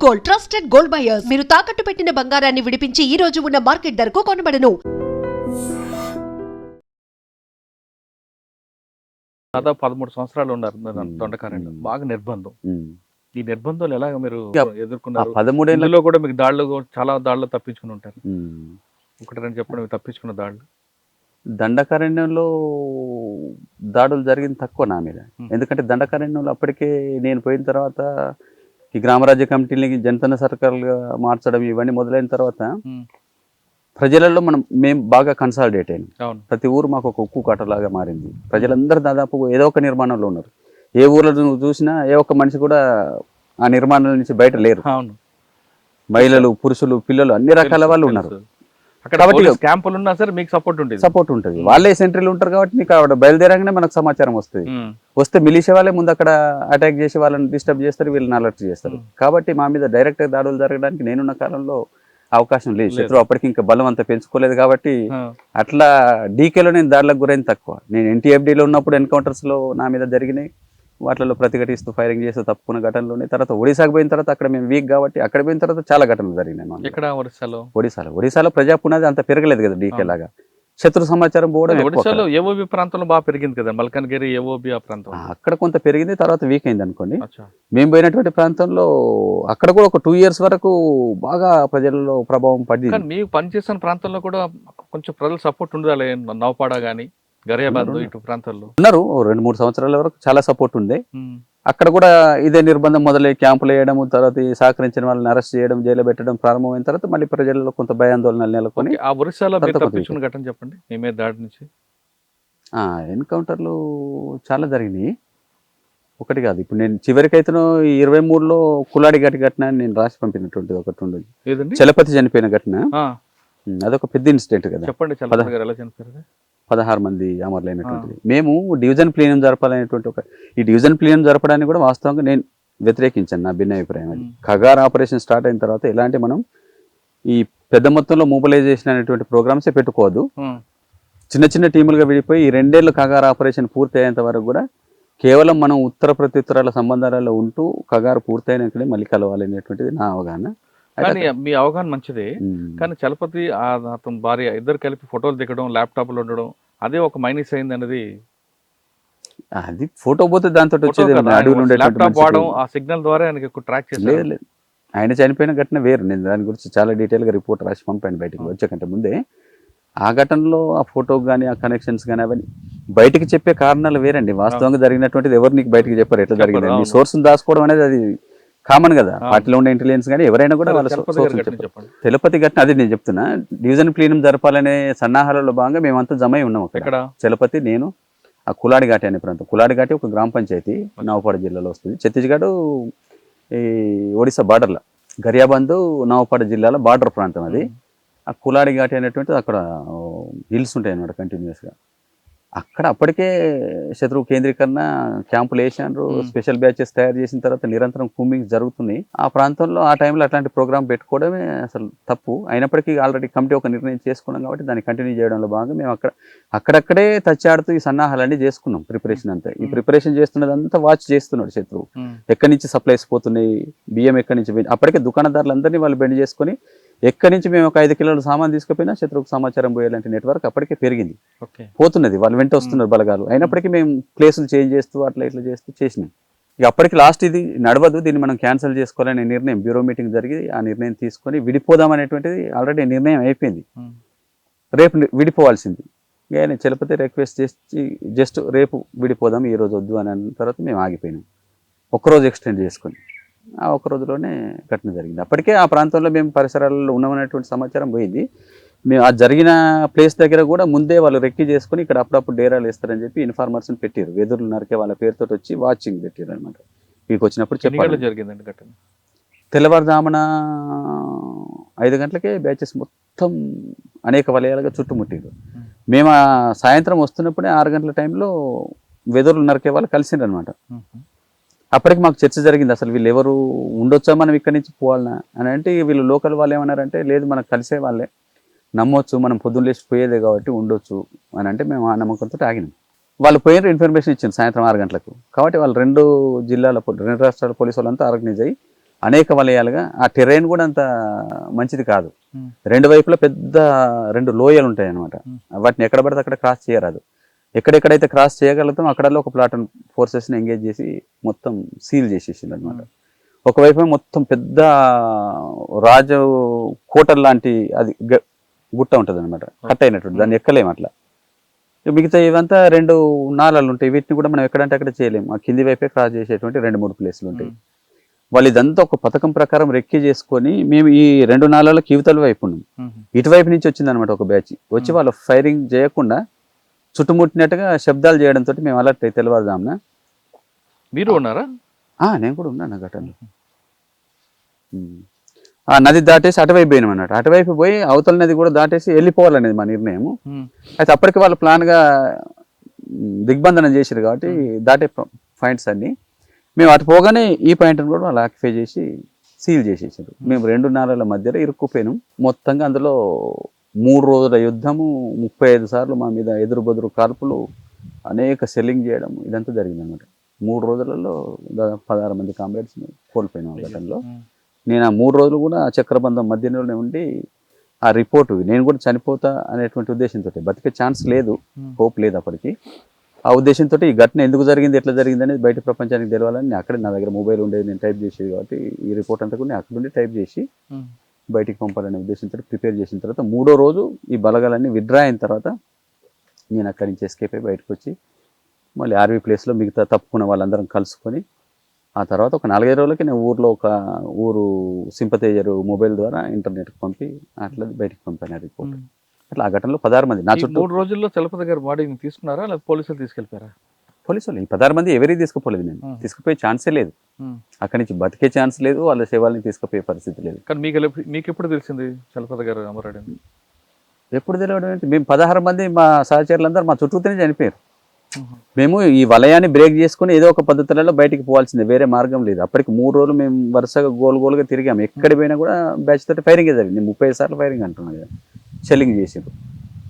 Gold, trusted gold buyers. మీరు తాకట్టు పెట్టిన బంగారాన్ని విడిపించి ఈ రోజు ఉన్న మార్కెట్ ధరకు కొనబడను. దాదాపు 13 సంవత్సరాలు ఉన్నారు దొండకారణ్యంలో. బాగా నిర్బంధం. ఈ నిర్బంధాలు ఎలాగ మీరు ఎదుర్కొన్నారు? 13 కూడా మీకు చాలా దాడులు తప్పించుకుని ఉంటారు. ఒకటి రెండు చెప్పండి, మీరు తప్పించుకున్న దాడులు. దండకారణ్యంలో దాడులు జరిగింది తక్కువ నా మీద. ఎందుకంటే దండకారణ్యంలో అప్పటికే నేను పోయిన తర్వాత ఈ గ్రామరాజ్య కమిటీని జనతన సర్కారులుగా మార్చడం ఇవన్నీ మొదలైన తర్వాత ప్రజలలో మేము బాగా కన్సాలిడేట్ అయ్యాం. ప్రతి ఊరు మాకు ఒక ఉక్కు కాటలాగా మారింది. ప్రజలందరూ దాదాపు ఏదో ఒక నిర్మాణంలో ఉన్నారు. ఏ ఊర్లో నువ్వు చూసినా ఏ ఒక్క మనిషి కూడా ఆ నిర్మాణాల నుంచి బయట లేరు. మహిళలు, పురుషులు, పిల్లలు అన్ని రకాల వాళ్ళు ఉన్నారు. కాబట్టి క్యాంపులు ఉన్నా సరే మీకు సపోర్ట్ ఉంటుంది. వాళ్ళే సెంట్రీలు ఉంటారు కాబట్టి నీకు ఆవిడ బయలుదేరంగానే మనకు సమాచారం వస్తుంది. వస్తే మిలిషియా వాళ్ళే ముందు అక్కడ అటాక్ చేసి వాళ్ళని డిస్టర్బ్ చేస్తారు, వీళ్ళని అలర్ట్ చేస్తారు. కాబట్టి మా మీద డైరెక్ట్ దాడులు జరగడానికి నేనున్న కాలంలో అవకాశం లేదు. శత్రువు అప్పటికి ఇంకా బలం అంతా పెంచుకోలేదు కాబట్టి అట్లా డీకేలో నేను దాడులకు గురైంది తక్కువ. నేను ఎన్టీఎఫ్డీలో ఉన్నప్పుడు ఎన్కౌంటర్స్ లో నా మీద జరిగినాయి. వాటిలో ప్రతిఘటిస్తూ ఫైరింగ్ చేస్తూ తప్పుకున్న ఘటనలోనే. తర్వాత ఒడిశాకు పోయిన తర్వాత అక్కడ మేము వీక్ కాబట్టి అక్కడ పోయిన తర్వాత చాలా ఘటనలు జరిగినాయి. ఒడిశాలో ప్రజా పునాది అంత పెరగలేదు కదా డీకే లాగా. శత్రు సమాచారం పోవడం ఏఓబి ప్రాంతంలో బాగా పెరిగింది కదా, మల్కన్గిరి ఏఓబి ఆ ప్రాంతం. అక్కడ కొంత పెరిగింది, తర్వాత వీక్ అయింది అనుకోండి. మేము పోయినటువంటి ప్రాంతంలో అక్కడ కూడా ఒక 2 years వరకు బాగా ప్రజల్లో ప్రభావం పడింది. మీకు పనిచేసిన ప్రాంతంలో కూడా కొంచెం ప్రజల సపోర్ట్ ఉండదు. నౌపాడ గానీ గరియాబాద్ ఇటు ప్రాంతాల్లో ఉన్నారు. 2-3 సంవత్సరాల వరకు చాలా సపోర్ట్ ఉంది. అక్కడ కూడా ఇదే నిర్బంధం మొదలై క్యాంపులు వేయడం, తర్వాత సహకరించిన వాళ్ళని అరెస్ట్ చేయడం, జైలు పెట్టడం ప్రారంభమైన తర్వాత మళ్ళీ ప్రజల్లో కొంత భయాందోళనలు నెలకొని ఆ ఒరిస్సాలో ఘటన చెప్పండి. మీ మీద దాడి నుంచి ఎన్కౌంటర్లు చాలా జరిగినాయి. ఒకటి కాదు. ఇప్పుడు నేను చివరికైతే 23లో కులాడి ఘటన నేను రాసి పంపినటువంటిది ఒకటి ఉండదు. చలపతి చనిపోయిన ఘటన, అదొక పెద్ద ఇన్సిడెంట్ కదా. చెప్పండి. 16 మంది అమరులైనటువంటిది. మేము డివిజన్ ప్లీనం జరపాలనేటువంటి ఈ డివిజన్ ప్లీనం జరపడానికి కూడా వాస్తవంగా నేను వ్యతిరేకించాను. నా భిన్న అభిప్రాయం అది. ఖగార్ ఆపరేషన్ స్టార్ట్ అయిన తర్వాత ఎలాంటి మనం ఈ పెద్ద మొత్తంలో మొబిలైజేషన్ అనేటువంటి ప్రోగ్రామ్సే పెట్టుకోవద్దు. చిన్న చిన్న టీములుగా విడిపోయి ఈ 2 ఏళ్ళు ఖగార్ ఆపరేషన్ పూర్తి అయ్యేంత వరకు కూడా కేవలం మనం ఉత్తర ప్రత్యుత్తరాల సంబంధాలలో ఉంటూ ఖగారు పూర్తయినక్కడే మళ్ళీ కలవాలి అనేటువంటిది నా అవగాహన. కానీ మీ అవగాహన మంచిదే. కానీ చలపతి అతని భార్య ఇద్దరు కలిపి ఫోటోలు దిగడం, ల్యాప్టాప్లు ఉండడం, అదే ఒక మైనస్ అయింది అన్నది. అది ఫోటో పోతే దాంతో వచ్చేది ఆ సిగ్నల్ ద్వారా ట్రాక్ చేసి లేదు. ఆయన చనిపోయిన ఘటన వేరు. నేను దాని గురించి చాలా డీటెయిల్ గా రిపోర్ట్ రాసి పంపాను బయటకు వచ్చేకంటే ముందే. ఆ ఘటనలో ఆ ఫోటోకి కానీ ఆ కనెక్షన్స్ కానీ అవన్నీ బయటకు చెప్పే కారణాలు వేరండి. వాస్తవంగా జరిగినటువంటిది ఎవరు నీకు బయటకు చెప్పారు, ఎట్లా జరిగింది. మీ సోర్స్ దాచుకోవడం అనేది అది కామన్ కదా. పార్టీలో ఉండే ఇంటెలిజెన్స్ కానీ ఎవరైనా కూడా వాళ్ళ చలపతి ఘటన అది నేను చెప్తున్నా. డివిజన్ ప్లీనం జరపాలనే సన్నాహాలలో భాగంగా మేమంతా జమై ఉన్నాం అక్కడ. చలపతి, నేను, ఆ కులాడి ఘాటి అనే ప్రాంతం. కులాడి ఘాటి ఒక గ్రామ పంచాయతీ నవపాడ జిల్లాలో వస్తుంది. ఛత్తీస్గఢ్ ఈ ఒడిశా బార్డర్లో, గరియాబంద్ నవపాడ జిల్లాలో బార్డర్ ప్రాంతం అది. ఆ కులాడి ఘాటి అనేటువంటిది అక్కడ హిల్స్ ఉంటాయి అన్నమాట కంటిన్యూస్గా. అక్కడ అప్పటికే శత్రువు కేంద్రీకరణ క్యాంపులు వేసారు. స్పెషల్ బ్యాచెస్ తయారు చేసిన తర్వాత నిరంతరం కూంబింగ్స్ జరుగుతున్నాయి. ఆ ప్రాంతంలో ఆ టైంలో అట్లాంటి ప్రోగ్రామ్ పెట్టుకోవడమే అసలు తప్పు. అయినప్పటికీ ఆల్రెడీ కమిటీ ఒక నిర్ణయం చేసుకున్నాం కాబట్టి దాన్ని కంటిన్యూ చేయడంలో భాగంగా మేము అక్కడక్కడే తచ్చాడుతూ ఈ సన్నాహాలన్నీ చేసుకున్నాం. ప్రిపరేషన్ అంతా, ఈ ప్రిపరేషన్ చేస్తున్నదంతా వాచ్ చేస్తున్నాడు శత్రువు. ఎక్కడి నుంచి సప్లైస్ పోతున్నాయి, బియ్యం ఎక్కడి నుంచి. అప్పటికే దుకాణదారులందరినీ వాళ్ళు బెండ్ చేసుకుని ఎక్కడి నుంచి మేము ఒక 5 కిలోల సామాన్ తీసుకుపోయినా శత్రువుకు సమాచారం పోయేలాంటి నెట్వర్క్ అప్పటికే పెరిగింది, పోతున్నది. వాళ్ళు వెంట వస్తున్నారు బలగాలు. అయినప్పటికీ మేము ప్లేసులు చేంజ్ చేస్తూ అట్లా ఇట్లా చేస్తూ చేసినాం. ఇక అప్పటికి లాస్ట్ ఇది నడవదు, దీన్ని మనం క్యాన్సిల్ చేసుకోవాలనే నిర్ణయం బ్యూరో మీటింగ్ జరిగి ఆ నిర్ణయం తీసుకొని విడిపోదాం అనేటువంటిది ఆల్రెడీ నిర్ణయం అయిపోయింది. రేపు విడిపోవాల్సింది. ఇక నేను చలపతి రిక్వెస్ట్ చేసి జస్ట్ రేపు విడిపోదాం, ఈ రోజు వద్దు అని అన్న తర్వాత మేము ఆగిపోయినాం. ఒక్కరోజు ఎక్స్టెండ్ చేసుకొని ఆ ఒక రోజులోనే ఘటన జరిగింది. అప్పటికే ఆ ప్రాంతంలో మేము పరిసరాలలో ఉన్నామనేటువంటి సమాచారం పోయింది. మేము ఆ జరిగిన ప్లేస్ దగ్గర కూడా ముందే వాళ్ళు రెక్కి చేసుకుని ఇక్కడ అప్పుడప్పుడు డేరాలు వేస్తారని చెప్పి ఇన్ఫార్మర్స్ని పెట్టారు. వెదురులు నరికే వాళ్ళ పేరుతో వచ్చి వాచింగ్ పెట్టారు అనమాట. మీకు వచ్చినప్పుడు చెప్పాలి. జరిగిందండి ఘటన తెల్లవారుజామున 5 గంటలకే బ్యాచెస్ మొత్తం అనేక వలయాలుగా చుట్టుముట్టారు. మేము సాయంత్రం వస్తున్నప్పుడే 6 గంటల టైంలో వెదురులు నరికే వాళ్ళు కలిసిండ్రు అనమాట. అప్పటికి మాకు చర్చ జరిగింది, అసలు వీళ్ళు ఎవరు ఉండొచ్చా మనం ఇక్కడి నుంచి పోవాలన్నా అని. అంటే వీళ్ళు లోకల్ వాళ్ళు ఏమన్నారంటే, లేదు మనకు కలిసే వాళ్ళే, నమ్మొచ్చు, మనం పొద్దున్న లేచి పోయేదే కాబట్టి ఉండొచ్చు అని. అంటే మేము ఆ నమ్మకంతో ఆగినాం. వాళ్ళు పోయిన ఇన్ఫర్మేషన్ ఇచ్చింది సాయంత్రం 6 గంటలకు. కాబట్టి వాళ్ళు 2 రాష్ట్రాల పోలీసు వాళ్ళంతా ఆర్గనైజ్ అయ్యి అనేక వలయాలుగా. ఆ టెరైన్ కూడా అంత మంచిది కాదు. Hmm. రెండు వైపులా పెద్ద 2 లోయలు ఉంటాయి అనమాట. వాటిని ఎక్కడ పడితే అక్కడ క్రాస్ చేయరాదు. ఎక్కడెక్కడైతే క్రాస్ చేయగలుగుతాం అక్కడలో ఒక ప్లాటూన్ ఫోర్సెస్ని ఎంగేజ్ చేసి మొత్తం సీల్ చేసేసింది అనమాట. ఒకవైపు మొత్తం పెద్ద రాజు కోటల్ లాంటి అది గుట్ట ఉంటుంది అనమాట, కట్ అయినట్టు, దాన్ని ఎక్కలేము అట్లా. మిగతా ఇవంతా 2 నాళాలు ఉంటాయి, వీటిని కూడా మనం ఎక్కడంటే అక్కడ చేయలేము. ఆ కింది వైపే క్రాస్ చేసేటువంటి 2-3 ప్లేసులు ఉంటాయి. వాళ్ళు ఇదంతా ఒక పథకం ప్రకారం రెక్కి చేసుకొని మేము ఈ 2 నాళాలకు యువతల వైపు ఉన్నాం. ఇటువైపు నుంచి వచ్చింది అనమాట ఒక బ్యాచ్. వచ్చి వాళ్ళు ఫైరింగ్ చేయకుండా చుట్టుముట్టినట్టుగా శబ్దాలు చేయడంతో మేము అలర్ట్ అయి తెల్లవారుజామున. మీరు ఉన్నారా? నేను కూడా ఉన్నాను ఘటనలో. ఆ నది దాటేసి అటువైపు పోయినాం అన్నట్టు. అటువైపు పోయి అవతల నది కూడా దాటేసి వెళ్ళిపోవాలనేది మా నిర్ణయం. అయితే అప్పటికి వాళ్ళు ప్లాన్గా దిగ్బంధనం చేశారు కాబట్టి దాటే పాయింట్స్ అన్ని మేము అటు పోగానే ఈ పాయింట్ని కూడా వాళ్ళు ఆక్యుపై చేసి సీల్ చేసేసారు. మేము 2 నాళాల మధ్యలో ఇరుక్కుపోయినాం. మొత్తంగా అందులో 3 రోజుల యుద్ధము, 35 సార్లు మా మీద ఎదురు బెదురు కాల్పులు, అనేక సెల్లింగ్ చేయడం, ఇదంతా జరిగిందన్నమాట. 3 రోజులలో దాదాపు 16 మంది కామ్రేడ్స్ కోల్పోయినాం ఘటనలో. నేను ఆ 3 రోజులు కూడా చక్రబంధం మధ్యలోనే ఉండి ఆ రిపోర్టు నేను కూడా చనిపోతా అనేటువంటి ఉద్దేశంతో, బతికే ఛాన్స్ లేదు, హోప్ లేదు అప్పటికి. ఆ ఉద్దేశంతో ఈ ఘటన ఎందుకు జరిగింది, ఎట్లా జరిగింది అనేది బయట ప్రపంచానికి తెలవాలని అక్కడే నా దగ్గర మొబైల్ ఉండేది, నేను టైప్ చేసేది కాబట్టి ఈ రిపోర్ట్ అంతా కూడా అక్కడ నుండి టైప్ చేసి బయటికి పంపాలనే ఉద్దేశంతో ప్రిపేర్ చేసిన తర్వాత 3వ రోజు ఈ బలగాలన్నీ విత్డ్రా అయిన తర్వాత నేను అక్కడి నుంచి ఎస్కేప్ అయి బయటకు వచ్చి మళ్ళీ ఆర్వీ ప్లేస్లో మిగతా తప్పుకున్న వాళ్ళందరం కలుసుకొని ఆ తర్వాత ఒక 4-5 రోజులకి నేను ఊర్లో ఒక ఊరు సింపతైజర్ మొబైల్ ద్వారా ఇంటర్నెట్కి పంపి అట్లా బయటికి పంపాను రిపోర్ట్. అట్లా ఆ ఘటనలో 16 మంది నా చుట్టూ. 3 రోజుల్లో చలపతి గారు బాడీని తీసుకున్నారా లేదా పోలీసులు తీసుకెళ్ళిపోయారా? పోలీసులు ఈ 16 మంది ఎవరికి తీసుకుపోలేదు, నేను తీసుకుపోయే ఛాన్సే లేదు. అక్కడి నుంచి బతికే ఛాన్స్ లేదు, వాళ్ళ శవాలని తీసుకుపోయే పరిస్థితి లేదు. కానీ మీకు ఎప్పుడు తెలిసింది చలపతి గారు అమరాడని? ఎప్పుడు తెలియడం ఏంటి, మేము 16 మంది మా సహచరులందరూ మా చుట్టూతోనే చనిపోయారు. మేము ఈ వలయాన్ని బ్రేక్ చేసుకుని ఏదో ఒక పద్ధతులలో బయటికి పోవాల్సిందే, వేరే మార్గం లేదు. అప్పటికి 3 రోజులు మేము వరుసగా గోలుగా తిరిగాము. ఎక్కడికి పోయినా కూడా బ్యాచ్ తోటి ఫైరింగ్ జరిగింది. 30 సార్లు ఫైరింగ్ అంటున్నాను కదా, షెల్లింగ్ చేసారు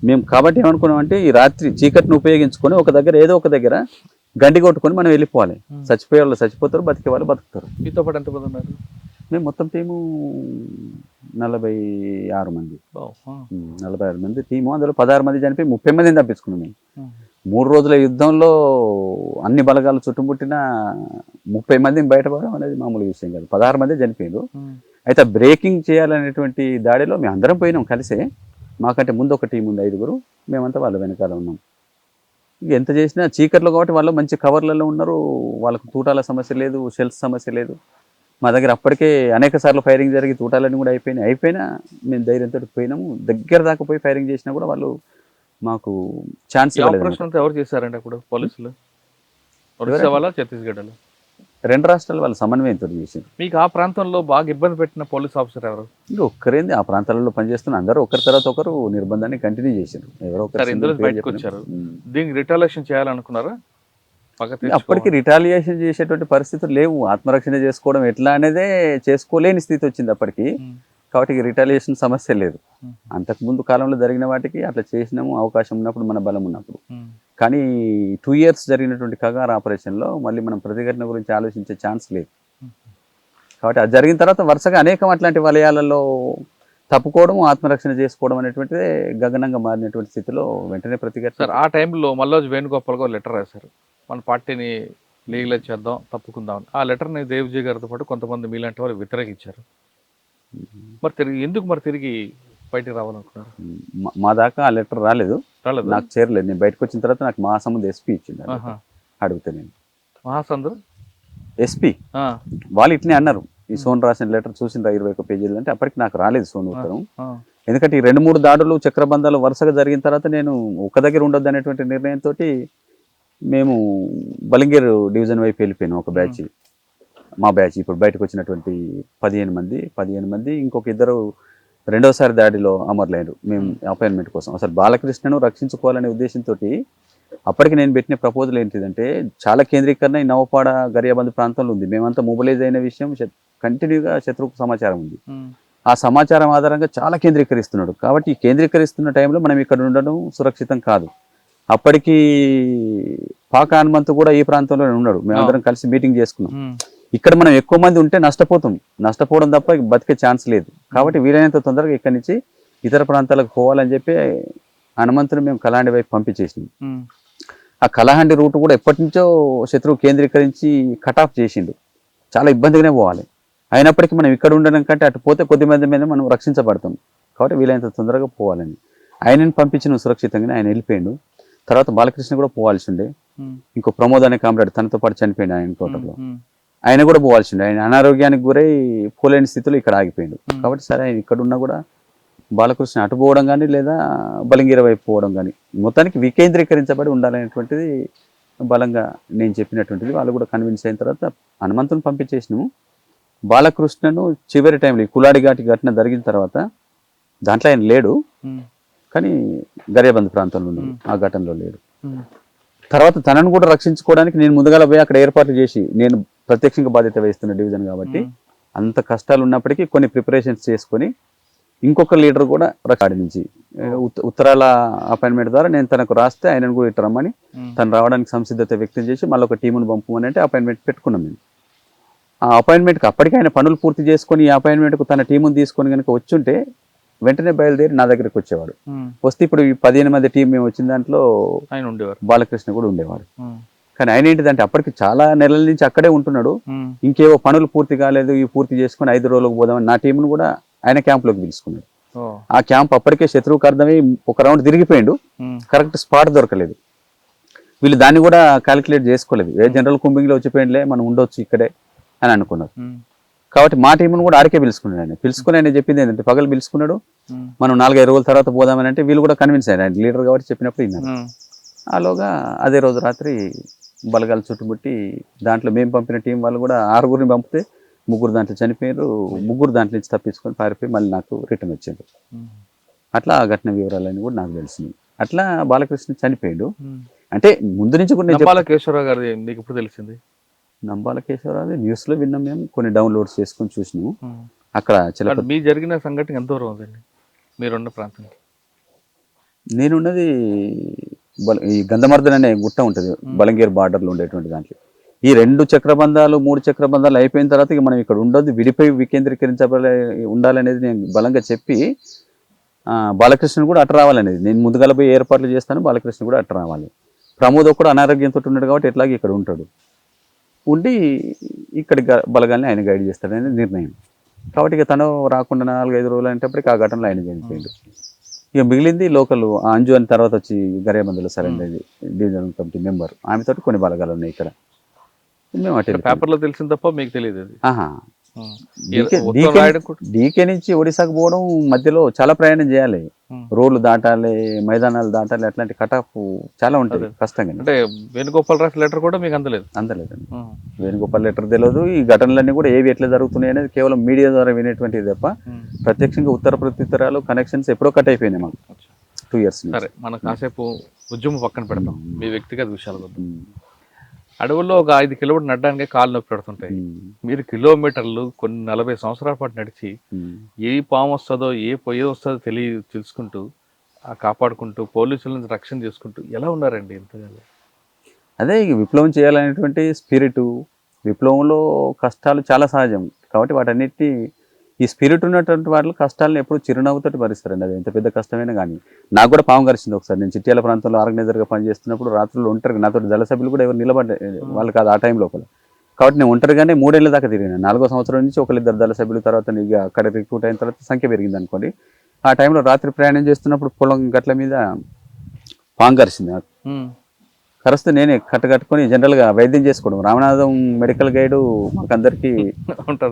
మేము. కాబట్టి ఏమనుకున్నామంటే ఈ రాత్రి చీకటిని ఉపయోగించుకొని ఒక దగ్గర ఏదో ఒక దగ్గర గండి కొట్టుకొని మనం వెళ్ళిపోవాలి. చచ్చిపోయే వాళ్ళు చచ్చిపోతారు, బతికే వాళ్ళు బతుకుతారు. మీతో పాటు ఎంతమంది ఉన్నారు? మేము మొత్తం టీము 46 మంది. 46 మంది టీము. అందులో 16 మంది చనిపోయి 30 మందిని తప్పించుకున్నాం మేము. 3 రోజుల యుద్ధంలో అన్ని బలగాలు చుట్టుముట్టిన 30 మందిని బయటపడడం అనేది మామూలు విషయం కాదు. 16 మంది చనిపోయారు. అయితే బ్రేకింగ్ చేయాలనేటువంటి దాడిలో మేము అందరం పోయినాం కలిసే. మాకంటే ముందు ఒక టీం ఉంది 5గురు, మేమంతా వాళ్ళ వెనకాల ఉన్నాం. ఎంత చేసినా చీకట్లో కాబట్టి వాళ్ళు మంచి కవర్లలో ఉన్నారు, వాళ్ళకు తూటాల సమస్య లేదు, షెల్స్ సమస్య లేదు. మా దగ్గర అప్పటికే అనేక సార్లు ఫైరింగ్ జరిగి తూటాలన్నీ కూడా అయిపోయినా మేము ధైర్యంతో పోయినాము. దగ్గర దాకా పోయి ఫైరింగ్ చేసినా కూడా వాళ్ళు మాకు ఛాన్స్ ఇవ్వలేదు. ఎవరు చేశారండి అప్పుడు? పోలీసులు ఒరిస్సా వాళ్ళ, ఛత్తీస్గఢ్లో? 2 రాష్ట్రాలు వాళ్ళు సమన్వయంతో చేశారు. మీకు ఆ ప్రాంతంలో బాగా ఇబ్బంది పెట్టిన పోలీస్ ఆఫీసర్ ఎవరు? ఇంకా ఒక్కరేంది, ఆ ప్రాంతాలలో పనిచేస్తున్న అందరూ ఒకరి తర్వాత ఒకరు నిర్బంధాన్ని కంటిన్యూ చేశారు. ఎవరో ఇందులో బయటకు వచ్చారు. దీనికి రిటాలియేషన్ చేయాలనుకున్నారా? అప్పటికి రిటాలియేషన్ చేసేటువంటి పరిస్థితులు లేవు. ఆత్మరక్షణ చేసుకోవడం ఎట్లా అనేదే చేసుకోలేని స్థితి వచ్చింది అప్పటికి. కాబట్టి రిటాలియేషన్ సమస్య లేదు. అంతకుముందు కాలంలో జరిగిన వాటికి అట్లా చేసినాము, అవకాశం ఉన్నప్పుడు, మన బలం ఉన్నప్పుడు. కానీ 2 years జరిగినటువంటి కగార్ ఆపరేషన్లో మళ్ళీ మనం ప్రతిఘటన గురించి ఆలోచించే ఛాన్స్ లేదు. కాబట్టి అది జరిగిన తర్వాత వరుసగా అనేకం అట్లాంటి వలయాలలో తప్పుకోవడం, ఆత్మరక్షణ చేసుకోవడం అనేటువంటిదే గగనంగా మారినటువంటి స్థితిలో వెంటనే ప్రతిఘటన. సార్, ఆ టైంలో మల్లోజ్ వేణుగోపాల్ గారు లెటర్ రాశారు, మన పార్టీని లీగలైజ్ చేద్దాం, తప్పుకుందాం. ఆ లెటర్ని దేవ్జీ గారితో పాటు కొంతమంది మీలాంటి వాళ్ళు వ్యతిరేకించారు. మరి తిరిగి బయటికి రావాలనుకున్నారు? మా దాకా ఆ లెటర్ రాలేదు, నాకు చేరలేదు. నేను బయటకు వచ్చిన తర్వాత నాకు మహాసముద్ర ఎస్పీ ఇచ్చింది. అడిగితే నేను మహాసంద్ర ఎస్పీ వాళ్ళు ఇట్లనే అన్నారు, ఈ సోన్ రాసిన లెటర్ చూసిన 21 పేజీలు అంటే అప్పటికి నాకు రాలేదు సోన్ ఉత్తరం. ఎందుకంటే ఈ 2-3 దాడులు, చక్రబంధాలు వరుసగా జరిగిన తర్వాత నేను ఒక దగ్గర ఉండొద్దు అనేటువంటి నిర్ణయంతో మేము బలింగేరు డివిజన్ వైపు వెళ్ళిపోయాను. ఒక బ్యాచ్, మా బ్యాచ్ ఇప్పుడు బయటకు వచ్చినటువంటి 15 మంది ఇంకొక 2 రెండోసారి దాడిలో అమరులైనరు. మేము అపాయింట్మెంట్ కోసం అసలు బాలకృష్ణను రక్షించుకోవాలనే ఉద్దేశంతో అప్పటికి నేను పెట్టిన ప్రపోజల్ ఏంటిదంటే, చాలా కేంద్రీకరణ ఈ నవపాడ, గరియాబంద్ ప్రాంతంలో ఉంది. మేమంతా మొబిలైజ్ అయిన విషయం కంటిన్యూగా శత్రువుకు సమాచారం ఉంది. ఆ సమాచారం ఆధారంగా చాలా కేంద్రీకరిస్తున్నాడు. కాబట్టి ఈ కేంద్రీకరిస్తున్న టైంలో మనం ఇక్కడ ఉండడం సురక్షితం కాదు. అప్పటికి పాక హనుమంతు కూడా ఈ ప్రాంతంలోనే ఉన్నాడు. మేమందరం కలిసి మీటింగ్ చేసుకున్నాం. ఇక్కడ మనం ఎక్కువ మంది ఉంటే నష్టపోవడం తప్ప బతికే ఛాన్స్ లేదు. కాబట్టి వీలైనంత తొందరగా ఇక్కడి నుంచి ఇతర ప్రాంతాలకు పోవాలని చెప్పి హనుమంతుని మేము కలాండి వైపు పంపించేసినాం. ఆ కలహండి రూట్ కూడా ఎప్పటి నుంచో శత్రువు కేంద్రీకరించి కట్ ఆఫ్ చేసిండు. చాలా ఇబ్బందిగానే పోవాలి. అయినప్పటికీ మనం ఇక్కడ ఉండడం కంటే అటు పోతే కొద్ది మంది మీద మనం రక్షించబడతాం. కాబట్టి వీలైనంత తొందరగా పోవాలని ఆయనను పంపించిన సురక్షితంగానే ఆయన వెళ్ళిపోయాడు. తర్వాత బాలకృష్ణ కూడా పోవాల్సి ఉండే. ఇంకో ప్రమోద్ అనే కామ్రేడ్ తనతో పాటు చనిపోయాడు ఆయన తోటలో. ఆయన కూడా పోవాల్సి ఉండే. ఆయన అనారోగ్యానికి గురై పోలేని స్థితిలో ఇక్కడ ఆగిపోయాడు. కాబట్టి సరే ఆయన ఇక్కడ ఉన్నా కూడా బాలకృష్ణ అటు పోవడం కానీ లేదా బలంగీర వైపు పోవడం కానీ మొత్తానికి వికేంద్రీకరించబడి ఉండాలనేటువంటిది బలంగా నేను చెప్పినటువంటిది. వాళ్ళు కూడా కన్విన్స్ అయిన తర్వాత హనుమంతుని పంపించేసినాము. బాలకృష్ణను చివరి టైంలో ఈ కులాడి ఘటన జరిగిన తర్వాత దాంట్లో ఆయన లేడు, కానీ గరియబంద్ ప్రాంతంలో ఉన్నాడు. ఆ ఘటనలో లేడు. తర్వాత తనను కూడా రక్షించుకోవడానికి నేను ముందుగాల పోయి అక్కడ ఏర్పాట్లు చేసి, నేను ప్రత్యక్షంగా బాధ్యత వహిస్తున్న డివిజన్ కాబట్టి అంత కష్టాలు ఉన్నప్పటికీ కొన్ని ప్రిపరేషన్స్ చేసుకొని ఇంకొక లీడర్ కూడా కాడి నుంచి ఉత్తరాల అపాయింట్మెంట్ ద్వారా నేను తనకు రాస్తే ఆయనను కూడా ఇటు రమ్మని తను రావడానికి సంసిద్ధత వ్యక్తం చేసి మళ్ళీ ఒక టీమును పంపమని అంటే అపాయింట్మెంట్ పెట్టుకున్నాం మేము. ఆ అపాయింట్మెంట్కి అప్పటికి ఆయన పనులు పూర్తి చేసుకొని ఈ అపాయింట్మెంట్కు తన టీమును తీసుకొని కనుక వచ్చుంటే వెంటనే బయలుదేరి నా దగ్గరికి వచ్చేవాడు. వస్తే ఇప్పుడు ఈ 15 మంది టీం మేము వచ్చిన దాంట్లో ఆయన ఉండేవారు, బాలకృష్ణ కూడా ఉండేవాడు. కానీ ఆయన ఏంటిదంటే అప్పటికి చాలా నెలల నుంచి అక్కడే ఉంటున్నాడు. ఇంకేవో పనులు పూర్తి కాలేదు, ఇవి పూర్తి చేసుకుని 5 రోజులకు పోదామని నా టీంను కూడా ఆయన క్యాంప్లోకి పిలుచుకున్నాడు. ఆ క్యాంప్ అప్పటికే శత్రువుకు అర్థమై ఒక రౌండ్ తిరిగిపోయిండు. కరెక్ట్ స్పాట్ దొరకలేదు. వీళ్ళు దాన్ని కూడా క్యాలిక్యులేట్ చేసుకోలేదు. ఏ జనరల్ కుంబింగ్లో వచ్చిపోయిందిలే మనం ఉండొచ్చు ఇక్కడే అని అనుకున్నారు. కాబట్టి మా టీంను కూడా ఆడికే పిలుచుకున్నాడు. ఆయన పిలుచుకుని ఆయన చెప్పింది ఏంటంటే పగలు పిలుచుకున్నాడు, మనం 4-5 రోజుల తర్వాత పోదామని అంటే వీళ్ళు కూడా కన్విన్స్ అయ్యారు. ఆయన లీడర్ కాబట్టి చెప్పినప్పుడు విన్నారు. ఆలోగా అదే రోజు రాత్రి బలగాలు చుట్టుముట్టి దాంట్లో మేము పంపిన టీం వాళ్ళు కూడా 6గురిని పంపితే 3 దాంట్లో చనిపోయారు. 3 దాంట్లో నుంచి తప్పించుకొని పారిపోయి మళ్ళీ నాకు రిటర్న్ వచ్చాడు. అట్లా ఆ ఘటన వివరాలన్నీ కూడా నాకు తెలిసినాయి. అట్లా బాలకృష్ణ చనిపోయాడు. అంటే ముందు నుంచి కూడా నంబాల కేశవరావు గారు మీకు ఇప్పుడు తెలిసింది? నంబాల కేశవరావు న్యూస్ లో విన్నాం, మేము కొన్ని డౌన్లోడ్స్ చేసుకొని చూసినాము. అక్కడ మీ జరిగిన సంఘటన ఎంత దూరం ఉందండి మీరున్న ప్రాంతం? నేనున్నది ఈ గంధమర్దన్ అనే గుట్ట ఉంటుంది బలంగీర్ బార్డర్లో ఉండేటువంటి దాంట్లో. ఈ 2 చక్రబంధాలు 3 చక్రబంధాలు అయిపోయిన తర్వాత ఇక మనం ఇక్కడ ఉండొద్దు, విడిపోయి వికేంద్రీకరించబడి ఉండాలనేది నేను బలంగా చెప్పి బాలకృష్ణ కూడా అట్ట రావాలనేది నేను ముందుగా పోయి ఏర్పాట్లు చేస్తాను. బాలకృష్ణ కూడా అట్ట రావాలి. ప్రమోద్ కూడా అనారోగ్యంతో ఉన్నాడు కాబట్టి ఎట్లాగే ఇక్కడ ఉంటాడు, ఉండి ఇక్కడి బలగాల్ని ఆయన గైడ్ చేస్తాడనేది నిర్ణయం. కాబట్టి ఇక తను రాకుండా 4-5 రోజులు అనేటప్పటికి ఆ ఘటనలో ఆయన చనిపోయాడు. ఇక మిగిలింది లోకల్ అంజు అని తర్వాత వచ్చి గరియబందులో సరైన డివిజనల్ కమిటీ మెంబర్, ఆమెతో కొన్ని బలగాలు ఉన్నాయి ఇక్కడ. మేము అటు పేపర్లో తెలిసింది తప్ప మీకు తెలియదు. డీకే నుంచి ఒడిశాకు పోవడం మధ్యలో చాలా ప్రయాణం చేయాలి, రోడ్లు దాటాలి, మైదానాలు దాటాలి, అట్లాంటి కటాఫ్ చాలా ఉంటుంది కష్టంగా. అంటే వేణుగోపాల్ రాసిన లెటర్ కూడా మీకు అందలేదండి. వేణుగోపాల్ లెటర్ తెలియదు. ఈ ఘటనలన్నీ కూడా ఏవి ఎట్లా జరుగుతున్నాయి అనేది కేవలం మీడియా ద్వారా వినేటువంటిది తప్ప ప్రత్యక్షంగా ఉత్తర ప్రత్యుత్తరాలు కనెక్షన్స్ ఎప్పుడో కట్ అయిపోయినాయి మాకు 2 years. సరే, మనం కాసేపు ఉద్యమం పక్కన పెడతాం, మీ వ్యక్తిగత విషయాలు వద్దాం. అడవుల్లో ఒక 5 కిలోమీటర్లు నడడానికి కాళ్ళు నొప్పి పెడుతుంటాయి. మీరు కిలోమీటర్లు కొన్ని 40 సంవత్సరాల పాటు నడిచి ఏ పాము వస్తుందో ఏ పొయ్యి వస్తుందో తెలుసుకుంటూ కాపాడుకుంటూ పోలీసుల నుంచి రక్షణ చేసుకుంటూ ఎలా ఉన్నారండి ఇంతగా? అదే ఇక విప్లవం చేయాలనేటువంటి స్పిరిట్, విప్లవంలో కష్టాలు చాలా సహజం కాబట్టి వాటన్నిటిని ఈ స్పిరిట్ ఉన్నటువంటి వాళ్ళు కష్టాలను ఎప్పుడు చిరునవ్వుతోటి భరిస్తారండి. అది ఎంత పెద్ద కష్టమైనా కానీ. నాకు కూడా పాము కరిచింది ఒకసారి. నేను చిట్యాల ప్రాంతంలో ఆర్గనైజర్గా పనిచేస్తున్నప్పుడు రాత్రులు ఒంటరిగా, నాతో దళ సభ్యులు కూడా ఎవరు నిలబడ్డ వాళ్ళు కాదు ఆ టైం లోపల. కాబట్టి నేను ఒంటరిగానే 3 ఏళ్ళ దాకా తిరిగినాను. 4వ సంవత్సరం నుంచి 1-2 దళ సభ్యుల తర్వాత ఇక అక్కడ రిక్రూట్ అయిన తర్వాత సంఖ్య పెరిగింది అనుకోండి. ఆ టైంలో రాత్రి ప్రయాణం చేస్తున్నప్పుడు పొలం గట్ల మీద పాము కరిచింది నాకు. కరిస్తే నేనే కట్టుకొని జనరల్గా వైద్యం చేసుకోవడం. రామనాథం మెడికల్ గైడ్ మాకందరికీ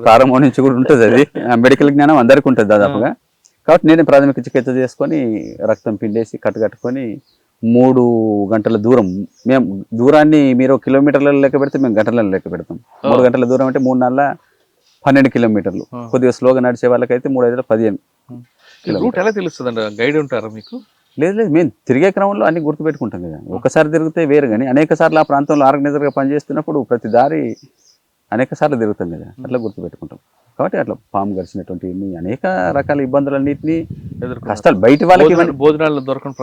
ప్రారంభం నుంచి కూడా ఉంటుంది. అది మెడికల్ జ్ఞానం అందరికీ ఉంటుంది దాదాపుగా. కాబట్టి నేనే ప్రాథమిక చికిత్స చేసుకొని రక్తం పిండేసి కట్టుకొని 3 గంటల దూరం, మేము దూరాన్ని మీరు కిలోమీటర్లలో లెక్క పెడితే మేము గంటలలో లెక్క పెడతాం. 3 గంటల దూరం అంటే 3 నెలల 12 కిలోమీటర్లు. కొద్దిగా స్లోగా నడిచే వాళ్ళకైతే 3-5 15 కిలోమీటర్లు. ఎలా తెలుస్తుందండి? గైడ్ ఉంటారా మీకు? లేదు, మేము తిరిగే క్రమంలో అన్ని గుర్తుపెట్టుకుంటాం కదా. ఒకసారి తిరిగితే వేరు, కానీ అనేక సార్లు ఆ ప్రాంతంలో ఆర్గనైజర్గా పనిచేస్తున్నప్పుడు ప్రతి దారి అనేక సార్లు తిరుగుతాం కదా, అట్లా గుర్తుపెట్టుకుంటాం. కాబట్టి అట్లా పాము గడిచినటువంటి అనేక రకాల ఇబ్బందులన్నింటినీ కష్టాలు బయట వాళ్ళకి భోజనాలు దొరకని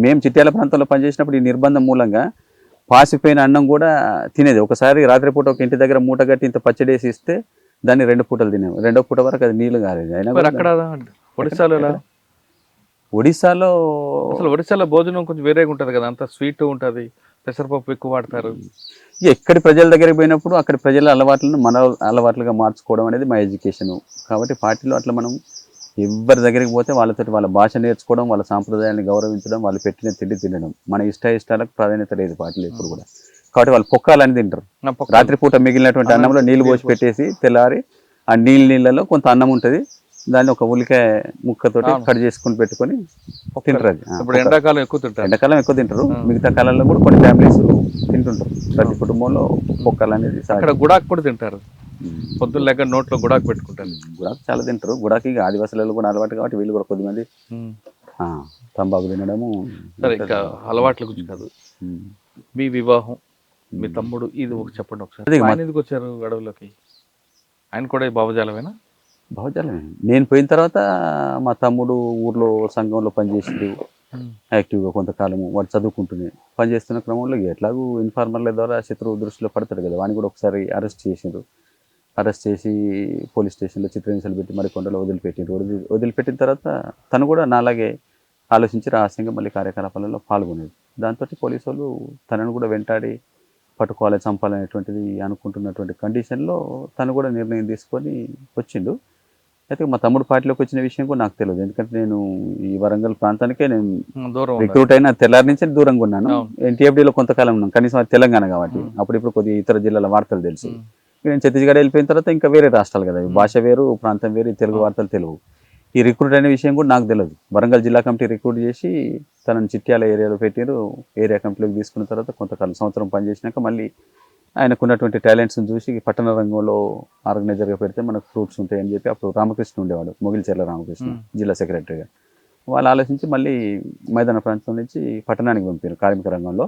మేము చిట్యాల ప్రాంతంలో పనిచేసినప్పుడు ఈ నిర్బంధం మూలంగా పాసిపోయిన అన్నం కూడా తినేది. ఒకసారి రాత్రిపూట ఒక ఇంటి దగ్గర మూట కట్టి ఇంత పచ్చడేసి ఇస్తే దాన్ని 2 పూటలు తినేవి. 2వ పూట వరకు అది నీళ్లు కాలేదు. అయినా మరి కూడా అక్కడ ఒడిశాలో ఎలా? ఒడిశాలో అసలు ఒడిశాలో భోజనం కొంచెం వేరేగా ఉంటది కదా, అంత స్వీట్ ఉంటది, పెసరపప్పు ఎక్కువ వాడతారు. ఎక్కడి ప్రజల దగ్గరికి పోయినప్పుడు అక్కడి ప్రజల అలవాట్లను మన అలవాట్లుగా మార్చుకోవడం అనేది మా ఎడ్యుకేషన్. కాబట్టి పార్టీలో అట్లా మనం ఎవరి దగ్గరికి పోతే వాళ్ళతో వాళ్ళ భాష నేర్చుకోవడం, వాళ్ళ సాంప్రదాయాన్ని గౌరవించడం, వాళ్ళు పెట్టిన తిండి తినడం. మన ఇష్టాలకు ప్రాధాన్యత లేదు పార్టీలో ఎప్పుడు కూడా. కాబట్టి వాళ్ళు పొక్కాలని తింటారు. రాత్రిపూట మిగిలినటువంటి అన్నంలో నీళ్లు పోసి పెట్టేసి తెల్లారి ఆ నీళ్ళలో కొంత అన్నం ఉంటుంది, దాన్ని ఒక ఉల్లికాయ ముక్కతోటి కట్ చేసుకుని పెట్టుకొని తింటారు. అది ఇప్పుడు ఎండాకాలం ఎక్కువ తింటారు. ఎండాకాలం ఎక్కువ తింటారు. మిగతా కాలంలో కూడా కొన్ని ఫ్యామిలీస్ తింటుంటారు. ప్రతి కుటుంబంలో పొక్కలు అనేది అక్కడ గుడాకు కూడా తింటారు. పొద్దున్న లెక్క నోట్లో గుడాకు పెట్టుకుంటారు. గుడాకు చాలా తింటారు. గుడాకి ఆదివాసులలో కూడా అలవాటు కాబట్టి వీళ్ళు కూడా కొద్దిమంది తంబాకు తినడము. సరే, ఇంకా అలవాట్ల గురించి కాదు, మీ వివాహం, మీ తమ్ముడు, ఇది ఒక చెప్పండి ఒకసారి. ఆయన ఎందుకు వచ్చారు అడవులోకి? ఆయన కూడా భావజాలమేనా? భావజాలమే. నేను పోయిన తర్వాత మా తమ్ముడు ఊర్లో సంఘంలో పనిచేసిండు యాక్టివ్గా కొంతకాలము. వాడు చదువుకుంటూనే పనిచేస్తున్న క్రమంలో ఎట్లాగూ ఇన్ఫార్మర్ల ద్వారా శత్రువు దృష్టిలో పడతాడు కదా, వాడిని కూడా ఒకసారి అరెస్ట్ చేసిండ్రు. అరెస్ట్ చేసి పోలీస్ స్టేషన్లో చిత్రహింసలు పెట్టి మరికొండలో వదిలిపెట్టిండ్రు. వదిలిపెట్టిన తర్వాత తను కూడా నాలాగే ఆలోచించి రహస్యంగా మళ్ళీ కార్యకలాపాలలో పాల్గొనేది. దాంతో పోలీసు వాళ్ళు తనను కూడా వెంటాడి పట్టుకోవాలి, చంపాలనేటువంటిది అనుకుంటున్నటువంటి కండిషన్లో తను కూడా నిర్ణయం తీసుకొని వచ్చిండు. అయితే మా తమ్ముడు పార్టీలోకి వచ్చిన విషయం కూడా నాకు తెలియదు. ఎందుకంటే నేను ఈ వరంగల్ ప్రాంతానికే నేను రిక్రూట్ అయిన తెల్లారి నుంచి దూరంగా ఉన్నాను. ఎన్టీఎఫ్డీలో కొంతకాలం ఉన్నాను, కనీసం అది తెలంగాణ కాబట్టి. అప్పుడు కొద్దిగా ఇతర జిల్లాల వార్తలు తెలుసు. నేను ఛత్తీస్గఢ్ వెళ్ళిపోయిన తర్వాత ఇంకా వేరే రాష్ట్రాలు కదా, భాష వేరు, ప్రాంతం వేరు, తెలుగు వార్తలు తెలుగు. ఈ రిక్రూట్ అనే విషయం కూడా నాకు తెలియదు. వరంగల్ జిల్లా కమిటీ రిక్రూట్ చేసి తనని చిట్యాల ఏరియాలో పెట్టారు. ఏరియా కమిటీలోకి తీసుకున్న తర్వాత కొంతకాలం సంవత్సరం పనిచేసినాక మళ్ళీ ఆయనకున్నటువంటి టాలెంట్స్ని చూసి పట్టణ రంగంలో ఆర్గనైజర్గా పెడితే మనకు ఫ్రూట్స్ ఉంటాయని చెప్పి అప్పుడు రామకృష్ణ ఉండేవాడు, మొగిలిచెర్ల రామకృష్ణ జిల్లా సెక్రటరీగా. వాళ్ళు ఆలోచించి మళ్ళీ మైదాన ప్రాంతం నుంచి పట్టణానికి పంపారు. కార్మిక రంగంలో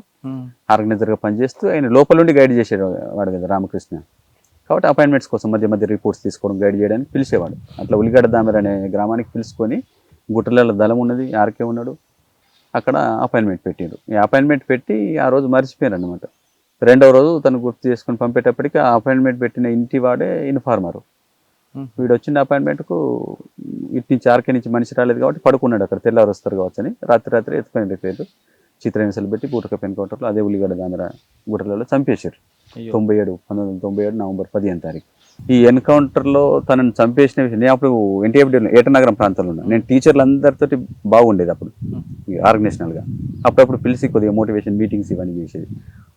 ఆర్గనైజర్గా పనిచేస్తూ ఆయన లోపల నుండి గైడ్ చేసేవాడు వాడు కదా రామకృష్ణ. కాబట్టి అపాయింట్మెంట్స్ కోసం మధ్య మధ్య రిపోర్ట్స్ తీసుకోవడం, గైడ్ చేయడానికి పిలిచేవాడు. అట్లా ఉల్లిగడ్డ దామెర అనే గ్రామానికి పిలుచుకొని, గుట్టలలో దళం ఉన్నది, ఆర్కే ఉన్నాడు, అక్కడ అపాయింట్మెంట్ పెట్టారు. ఈ అపాయింట్మెంట్ పెట్టి ఆ రోజు మర్చిపోయారు అనమాట. 2వ రోజు తను గుర్తు చేసుకుని పంపేటప్పటికి ఆ అపాయింట్మెంట్ పెట్టిన ఇంటి వాడే ఇన్ఫార్మరు. వీడు వచ్చిన అపాయింట్మెంట్కు ఇటు నుంచి ఆర్కే నుంచి మనిషి రాలేదు కాబట్టి పడుకున్నాడు అక్కడ, తెల్లారు వస్తారు కావచ్చు అని. రాత్రి ఎత్తుకొని రిపేరు చిత్రహింసలు పెట్టి బూటకప్ ఎన్కౌంటర్లో అదే ఉల్లిగడ్డ దామెర గుట్టలలో చంపేశారు. 1997 నవంబర్ 15వ తారీఖు. ఈ ఎన్కౌంటర్లో తనను చంపేసిన విషయం నేను అప్పుడు ఎన్టీఎఫ్డీలో ఏటనగరం ప్రాంతంలో ఉన్నా. నేను టీచర్లు అందరితోటి బాగుండేది అప్పుడు ఆర్గనైజేషనల్గా. అప్పుడప్పుడు పిలిచి కొద్దిగా మోటివేషన్ మీటింగ్స్ ఇవన్నీ చేసేది.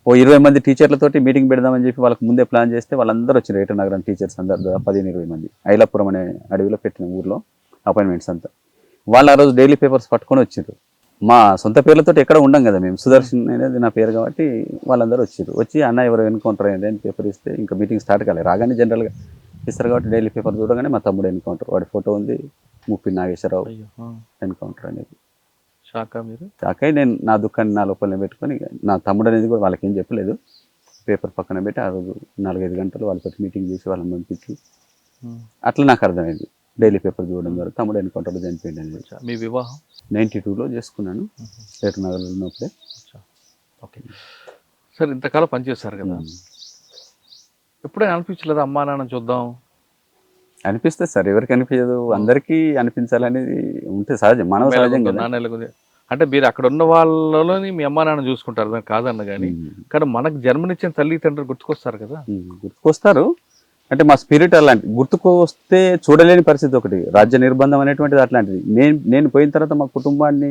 ఓ 20 మంది టీచర్లతోటి మీటింగ్ పెడదామని చెప్పి వాళ్ళకి ముందే ప్లాన్ చేస్తే వాళ్ళందరూ వచ్చారు. ఏటనగరం టీచర్స్ అందరు 15-20 మంది ఐలాపురం అనే అడవిలో పెట్టిన ఊర్లో అపాయింట్మెంట్స్ అంతా. వాళ్ళు ఆ రోజు డైలీ పేపర్స్ పట్టుకొని వచ్చారు. మా సొంత పేర్లతో ఎక్కడ ఉండం కదా మేము, సుదర్శన్ అనేది నా పేరు కాబట్టి వాళ్ళందరూ వచ్చి అన్న ఎవరు ఎన్కౌంటర్ అయ్యింది అని పేపర్ ఇస్తే ఇంకా మీటింగ్ స్టార్ట్ కాలేదు. రాగానే జనరల్గా ఇస్తారు కాబట్టి డైలీ పేపర్ చూడగానే మా తమ్ముడు ఎన్కౌంటర్, వాడి ఫోటో ఉంది, ముప్పి నాగేశ్వరరావు ఎన్కౌంటర్ అనేది. షాక్ అయ్యి నేను నా దుఃఖాన్ని నా లోపలనే పెట్టుకొని, నా తమ్ముడు అనేది కూడా వాళ్ళకి ఏం చెప్పలేదు, పేపర్ పక్కన పెట్టి ఆ రోజు 4-5 గంటలు వాళ్ళతో మీటింగ్ చేసి వాళ్ళని పంపించి అట్లా నాకు అర్థమైంది. డైలీ పేపర్ చూడడం ద్వారా తమ్ముడు ఎన్కౌంటర్లో చనిపోయింది అని. మీ వివాహం 92లో చేసుకున్నాను, ఏటనగర్లో ఉన్నప్పుడే. ఓకే సార్, ఇంతకాలం పనిచేస్తారు కదా, ఎప్పుడైనా అనిపించలేదా అమ్మా నాన్న చూద్దాం? అనిపిస్తుంది సార్, ఎవరికి అనిపించదు, అందరికీ అనిపించాలనేది ఉంటే సహజం, మానవ సహజం కదా. అంటే మీరు అక్కడ ఉన్న వాళ్ళలోని మీ అమ్మా నాన్న చూసుకుంటారు, దాన్ని కాదన్న కానీ మనకు జన్మనిచ్చిన తల్లి తండ్రి గుర్తుకొస్తారు కదా. గుర్తుకొస్తారు అంటే మా స్పిరిట్ అలాంటి, గుర్తుకొస్తే చూడలేని పరిస్థితి ఒకటి, రాజ్య నిర్బంధం అనేటువంటిది అట్లాంటిది. నేను పోయిన తర్వాత మా కుటుంబాన్ని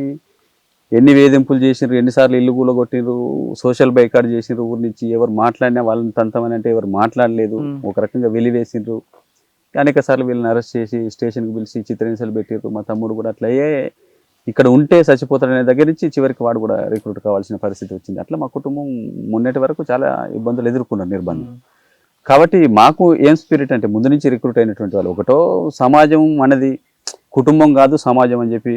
ఎన్ని వేధింపులు చేసినారు, ఎన్నిసార్లు ఇల్లు కూలగొట్టినారు, సోషల్ బైకాట్ చేసినారు, ఊరి నుంచి ఎవరు మాట్లాడినా వాళ్ళని తంతమని అంటే ఎవరు మాట్లాడలేదు, ఒక రకంగా వెలివేసిండ్రు. అనేక సార్లు వీళ్ళని అరెస్ట్ చేసి స్టేషన్కి పిలిచి చిత్రహింసలు పెట్టారు. మా తమ్ముడు కూడా అట్లయే ఇక్కడ ఉంటే చచ్చిపోతాడనే దగ్గర నుంచి చివరికి వాడు కూడా రిక్రూట్ కావాల్సిన పరిస్థితి వచ్చింది. అట్లా మా కుటుంబం మొన్నటి వరకు చాలా ఇబ్బందులు ఎదుర్కొన్నారు, నిర్బంధం. కాబట్టి మాకు ఏం స్పిరిట్ అంటే ముందు నుంచి రిక్రూట్ అయినటువంటి వాళ్ళు ఒకటో సమాజం అనేది కుటుంబం కాదు సమాజం అని చెప్పి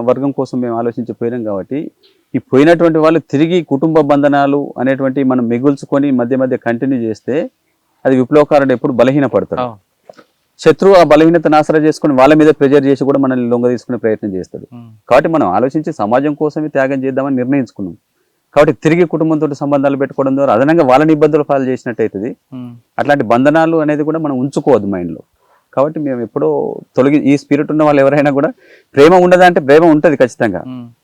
వర్గం కోసం మేము ఆలోచించిపోయినాం. కాబట్టి ఈ పోయినటువంటి వాళ్ళు తిరిగి కుటుంబ బంధనాలు అనేటువంటి మనం మిగుల్చుకొని మధ్య మధ్య కంటిన్యూ చేస్తే అది విప్లవకారుడు ఎప్పుడు బలహీనపడతాడు. శత్రువు ఆ బలహీనతను ఆసరా చేసుకుని వాళ్ళ మీద ప్రెజర్ చేసి కూడా మనల్ని లొంగ తీసుకునే ప్రయత్నం చేస్తాడు. కాబట్టి మనం ఆలోచించి సమాజం కోసమే త్యాగం చేద్దామని నిర్ణయించుకున్నాం. కాబట్టి తిరిగి కుటుంబంతో సంబంధాలు పెట్టుకోవడం ద్వారా అదనంగా వాళ్ళని ఇబ్బందులు పాలు చేసినట్టు అవుతుంది. అట్లాంటి బంధనాలు అనేది కూడా మనం ఉంచుకోవద్దు మైండ్లో. కాబట్టి మేము ఎప్పుడో ఈ స్పిరిట్ ఉన్న వాళ్ళు ఎవరైనా కూడా ప్రేమ ఉండదా అంటే ప్రేమ ఉంటుంది ఖచ్చితంగా.